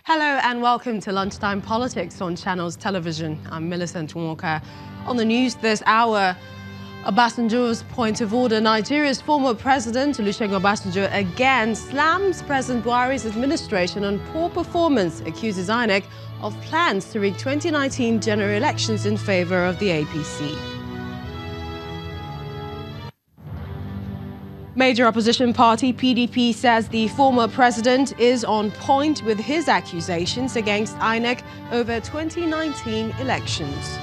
Hello and welcome to Lunchtime Politics on Channels Television. I'm Millicent Walker. On the news this hour, Obasanjo's point of order. Nigeria's former president, Olusegun Obasanjo, again slams President Buhari's administration on poor performance, accuses INEC of plans to rig 2019 general elections in favor of the APC. Major opposition party PDP says the former president is on point with his accusations against INEC over 2019 elections.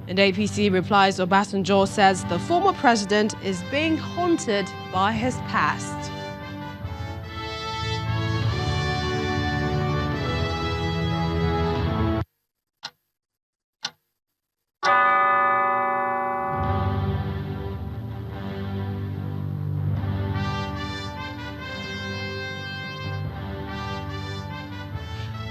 And APC replies Obasanjo says the former president is being haunted by his past.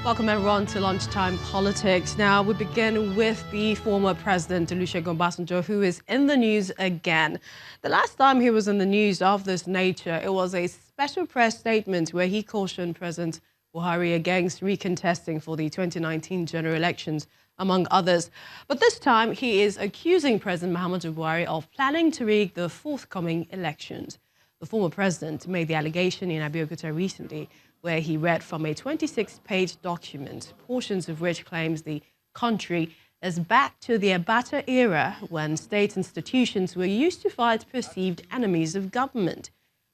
Welcome everyone to Lunchtime Politics. Now we begin with the former president, Olusegun Obasanjo, who is in the news again. The last time he was in the news of this nature, it was a special press statement where he cautioned President Buhari against recontesting for the 2019 general elections, among others. But this time he is accusing President Muhammadu Buhari of planning to rig the forthcoming elections. The former president made the allegation in Abeokuta recently, where he read from a 26-page document, portions of which claims the country is back to the Abacha era when state institutions were used to fight perceived enemies of government.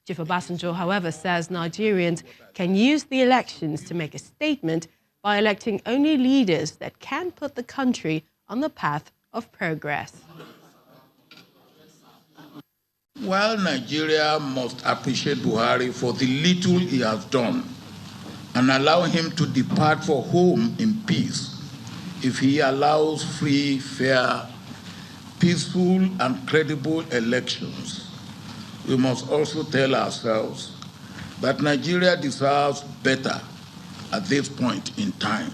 Chief Obasanjo, however, says Nigerians can use the elections to make a statement by electing only leaders that can put the country on the path of progress. While Nigeria must appreciate Buhari for the little he has done and allow him to depart for home in peace if he allows free, fair, peaceful, and credible elections, we must also tell ourselves that Nigeria deserves better at this point in time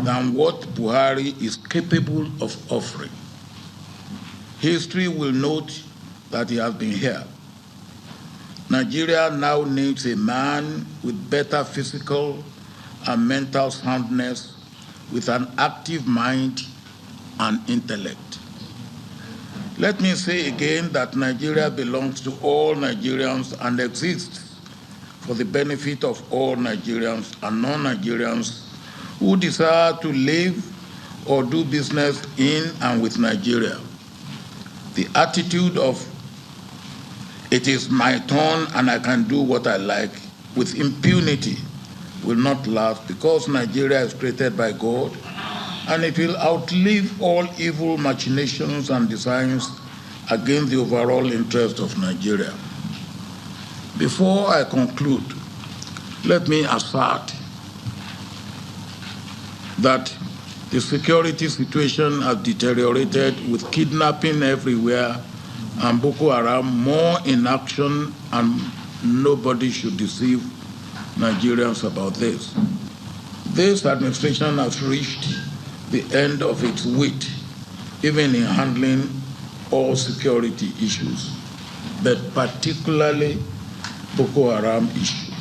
than what Buhari is capable of offering. History will note that he has been here. Nigeria now needs a man with better physical and mental soundness, with an active mind and intellect. Let me say again that Nigeria belongs to all Nigerians and exists for the benefit of all Nigerians and non-Nigerians who desire to live or do business in and with Nigeria. The attitude of "it is my turn and I can do what I like" with impunity will not last, because Nigeria is created by God and it will outlive all evil machinations and designs against the overall interest of Nigeria. Before I conclude, let me assert that the security situation has deteriorated, with kidnapping everywhere and Boko Haram more in action, and nobody should deceive Nigerians about this. This administration has reached the end of its wit, even in handling all security issues, but particularly Boko Haram issue,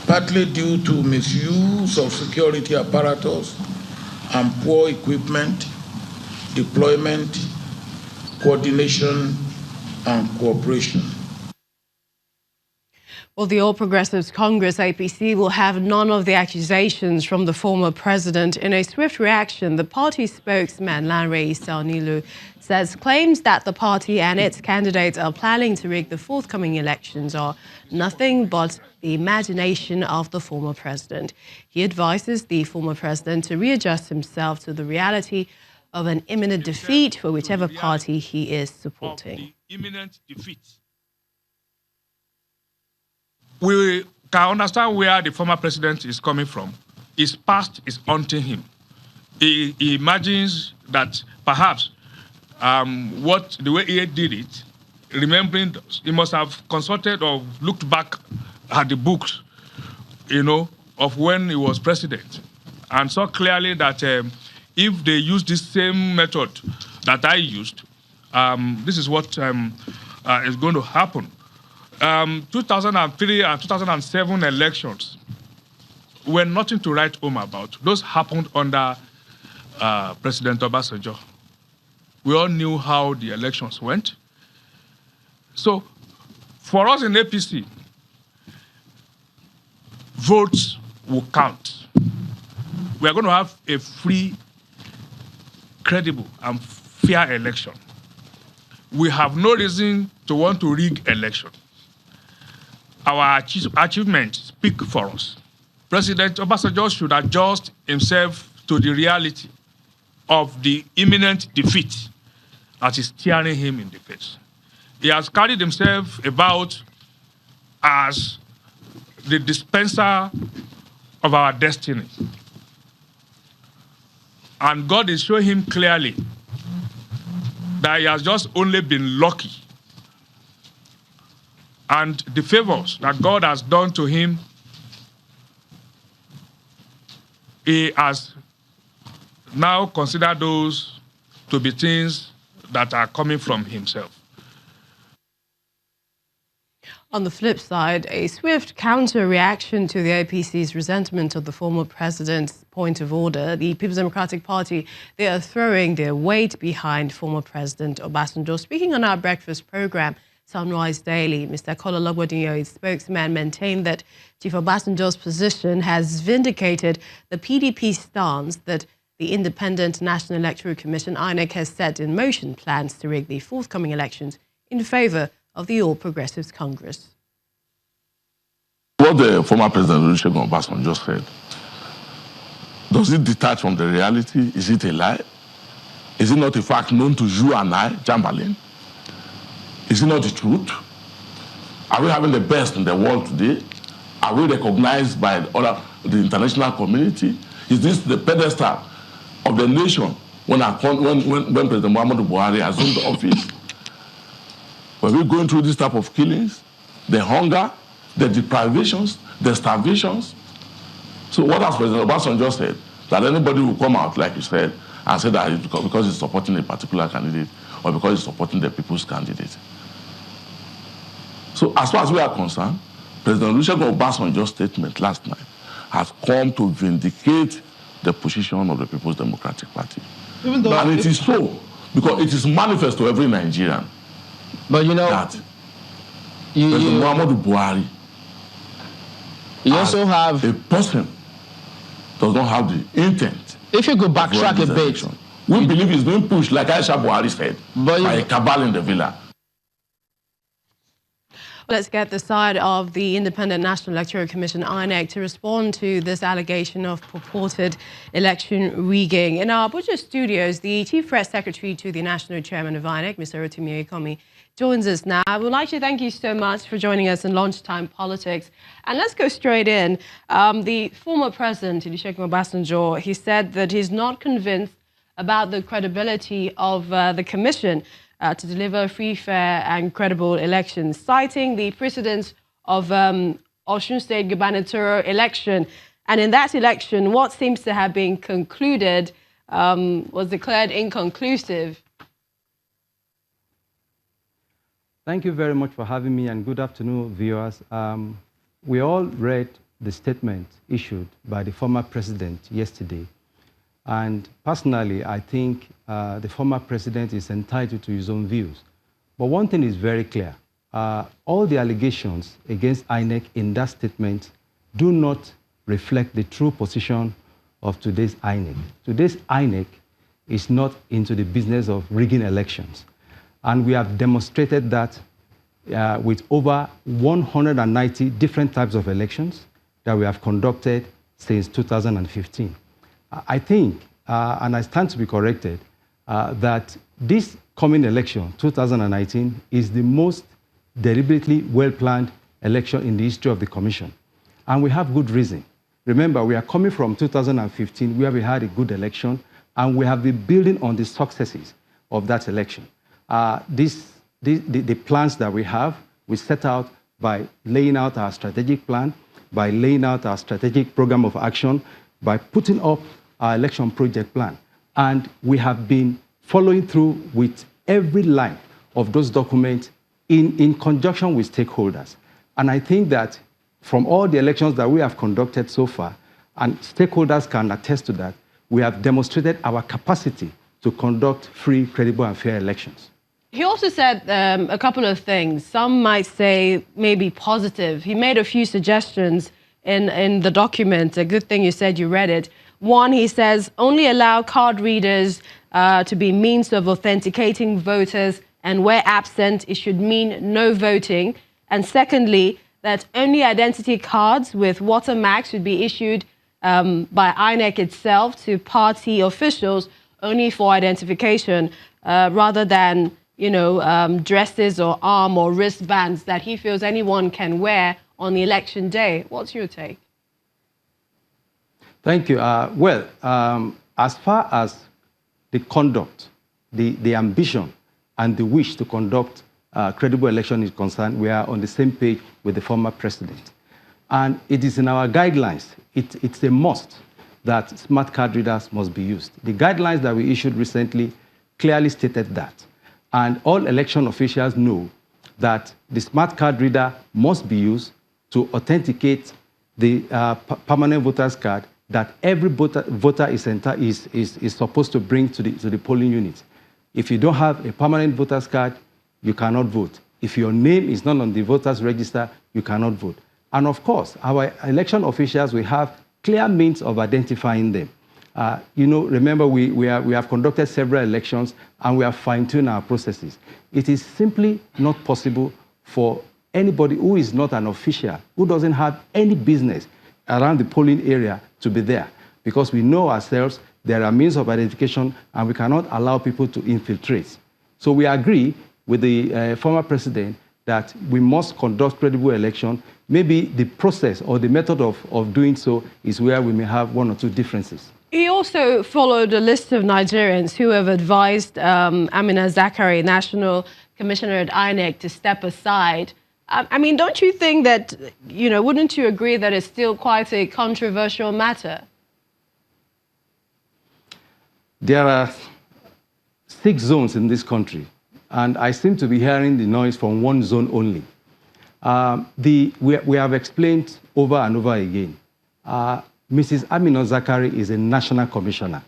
partly due to misuse of security apparatus and poor equipment, deployment, coordination, and cooperation. Well, the All Progressives Congress, APC, will have none of the accusations from the former president. In a swift reaction, the party spokesman, Lanre Issa-Onilu, says claims that the party and its candidates are planning to rig the forthcoming elections are nothing but the imagination of the former president. He advises the former president to readjust himself to the reality of an imminent defeat for whichever party he is supporting. Imminent defeat. We can understand where the former president is coming from. His past is haunting him. He imagines that perhaps the way he did it, remembering, he must have consulted or looked back at the books, of when he was president, and saw clearly that if they use this same method that I used, this is what is going to happen. 2003 and 2007 elections were nothing to write home about. Those happened under President Obasanjo. We all knew how the elections went. So for us in APC, votes will count. We are going to have a free, credible, and fair election. We have no reason to want to rig election. Our achievements speak for us. President Obasanjo should adjust himself to the reality of the imminent defeat that is staring him in the face. He has carried himself about as the dispenser of our destiny. And God is showing him clearly that he has just only been lucky. And the favors that God has done to him, he has now considered those to be things that are coming from himself. On the flip side, a swift counter-reaction to the APC's resentment of the former president's point of order, the People's Democratic Party, they are throwing their weight behind former President Obasanjo. Speaking on our breakfast program, Sunrise Daily, Mr. Kola Logbodinyo's spokesman maintained that Chief Obasanjo's position has vindicated the PDP stance that the Independent National Electoral Commission, INEC, has set in motion plans to rig the forthcoming elections in favor of the All Progressives Congress. What the former President Olusegun Obasanjo said, does it detach from the reality? Is it a lie? Is it not a fact known to you and I, Chamberlain? Is it not the truth? Are we having the best in the world today? Are we recognized by the international community? Is this the pedestal of the nation when President Muhammadu Buhari assumed the office? When we're going through this type of killings, the hunger, the deprivations, the starvations. So what has President Obasanjo said? That anybody will come out, like you said, and say that it's because he's supporting a particular candidate or because he's supporting the people's candidate. So as far as we are concerned, President Olusegun Obasanjo's statement last night has come to vindicate the position of the People's Democratic Party. And it is so, because it is manifest to every Nigerian. But you know, that President Muhammadu Buhari, you also have a person does not have the intent. If you go backtrack a bit, we believe it's being pushed, like Aisha Buhari said, by a cabal in the villa. Let's get the side of the Independent National Electoral Commission, INEC, to respond to this allegation of purported election rigging. In our Abuja studios, the Chief Press Secretary to the National Chairman of INEC, Mr. Rotimi Oyekomi, joins us now. I would like to thank you so much for joining us in Lunchtime Politics. And let's go straight in. The former president, Olusegun Obasanjo, he said that he's not convinced about the credibility of the commission to deliver free, fair and credible elections, citing the precedence of Osun State gubernatorial election. And in that election, what seems to have been concluded was declared inconclusive. Thank you very much for having me, and good afternoon, viewers. We all read the statement issued by the former president yesterday. And personally, I think the former president is entitled to his own views. But one thing is very clear. All the allegations against INEC in that statement do not reflect the true position of today's INEC. Today's INEC is not into the business of rigging elections. And we have demonstrated that with over 190 different types of elections that we have conducted since 2015. I think, and I stand to be corrected, that this coming election, 2019, is the most deliberately well-planned election in the history of the Commission. And we have good reason. Remember, we are coming from 2015, where we had a good election, and we have been building on the successes of that election. The plans that we have, we set out by laying out our strategic plan, by laying out our strategic program of action, by putting up our election project plan. And we have been following through with every line of those documents in conjunction with stakeholders. And I think that from all the elections that we have conducted so far, and stakeholders can attest to that, we have demonstrated our capacity to conduct free, credible, and fair elections. He also said a couple of things. Some might say maybe positive. He made a few suggestions in the document. A good thing you said you read it. One, he says, only allow card readers to be means of authenticating voters, and where absent, it should mean no voting. And secondly, that only identity cards with watermarks should be issued by INEC itself to party officials only for identification, rather than dresses or arm or wristbands that he feels anyone can wear on the election day. What's your take? Thank you. As far as the conduct, the ambition and the wish to conduct credible election is concerned, we are on the same page with the former president. And it is in our guidelines. It's a must that smart card readers must be used. The guidelines that we issued recently clearly stated that. And all election officials know that the smart card reader must be used to authenticate the permanent voter's card that every voter is supposed to bring to the polling unit. If you don't have a permanent voter's card, you cannot vote. If your name is not on the voter's register, you cannot vote. And of course, our election officials will have clear means of identifying them. Remember, we have conducted several elections and we have fine-tuned our processes. It is simply not possible for anybody who is not an official, who doesn't have any business around the polling area to be there, because we know ourselves there are means of identification and we cannot allow people to infiltrate. So we agree with the former president that we must conduct credible election. Maybe the process or the method of doing so is where we may have one or two differences. He also followed a list of Nigerians who have advised Amina Zakari, National Commissioner at INEC, to step aside. I mean, don't you think that, wouldn't you agree that it's still quite a controversial matter? There are 6 zones in this country, and I seem to be hearing the noise from one zone only. We have explained over and over again. Mrs. Amina Zakari is a national commissioner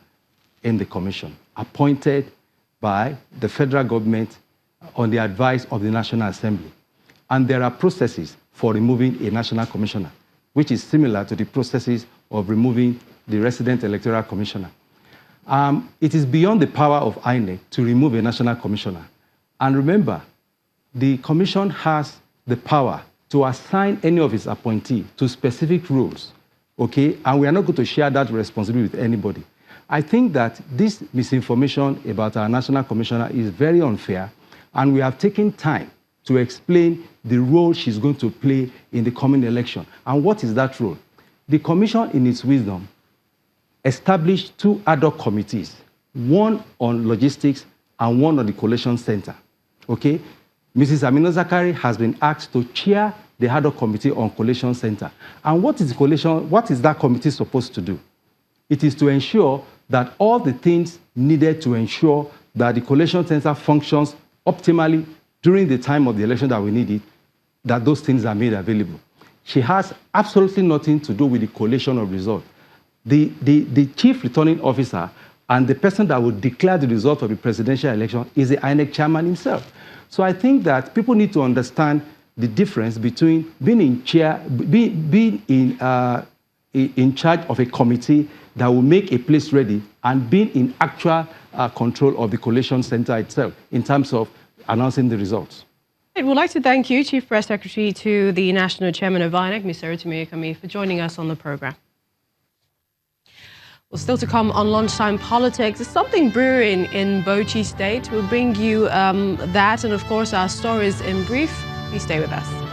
in the commission, appointed by the federal government on the advice of the National Assembly. And there are processes for removing a national commissioner, which is similar to the processes of removing the resident electoral commissioner. It is beyond the power of INEC to remove a national commissioner. And remember, the commission has the power to assign any of its appointees to specific roles, okay? And we are not going to share that responsibility with anybody. I think that this misinformation about our national commissioner is very unfair, and we have taken time to explain the role she's going to play in the coming election. And what is that role? The commission, in its wisdom, established 2 ad hoc committees, one on logistics and one on the collation center, okay? Mrs. Amina Zakari has been asked to chair the ad hoc committee on collation center. And what is that committee supposed to do? It is to ensure that all the things needed to ensure that the collation center functions optimally during the time of the election that we need it, that those things are made available. She has absolutely nothing to do with the collation of results. The chief returning officer and the person that will declare the result of the presidential election is the INEC chairman himself. So I think that people need to understand the difference between being in charge of a committee that will make a place ready and being in actual control of the collation center itself in terms of announcing the results. We'd like to thank you, Chief Press Secretary to the National Chairman of INEC, Mr. Rotimi Akami, for joining us on the program. Well, still to come on Lunchtime Politics, there's something brewing in Bauchi State. We'll bring you that and, of course, our stories in brief. Please stay with us.